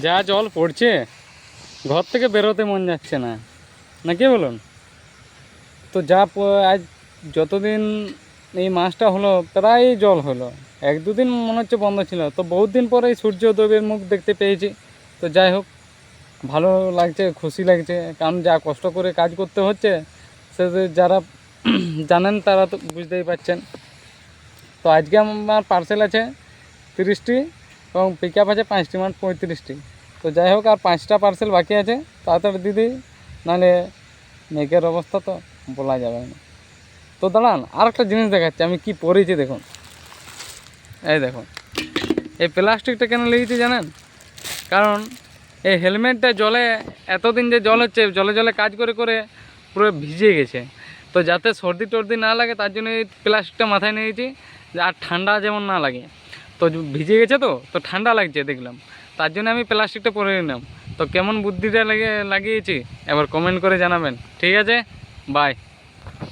যা জল পড়ছে ঘর থেকে বেরোতে মন যাচ্ছে না, না কি বলুন? তো আজ যতদিন এই মাসটা হলো প্রায় জল হলো, 1-2 দিন মনে হচ্ছে বন্ধ ছিল, তো বহুত দিন পরে এই সূর্যোদয়ের মুখ দেখতে পেয়েছি। তো যাই হোক, ভালো লাগছে, খুশি লাগছে, কারণ যা কষ্ট করে কাজ করতে হচ্ছে সে যারা জানেন তারা তো বুঝতেই পারছেন। তো আজকে আমার পার্সেল আছে 30টি এবং পিক আপ আছে 5টি, মানে 35টি। তো যাই হোক, আর 5টা পার্সেল বাকি আছে, তাড়াতাড়ি দিদি, নাহলে মেঘের অবস্থা তো বলা যাবে না। তো দাঁড়ান, আর একটা জিনিস দেখাচ্ছি আমি কি পরেছি দেখুন। এই দেখুন, এই প্লাস্টিকটা কেন লেগেছি জানেন? কারণ এই হেলমেটটা জলে, এতদিন যে জল হচ্ছে, জলে জলে কাজ করে করে পুরো ভিজে গেছে। তো যাতে সর্দি টর্দি না লাগে তার জন্য এই প্লাস্টিকটা মাথায় নিয়েছি, আর ঠান্ডা যেমন না লাগে। তো ভিজে গেছে, তো ঠান্ডা লাগছে দেখলাম, তার জন্য আমি প্লাস্টিকটা পরে নিলাম। তো কেমন বুদ্ধিটা লাগিয়েছি এবার কমেন্ট করে জানাবেন। ঠিক আছে, বাই।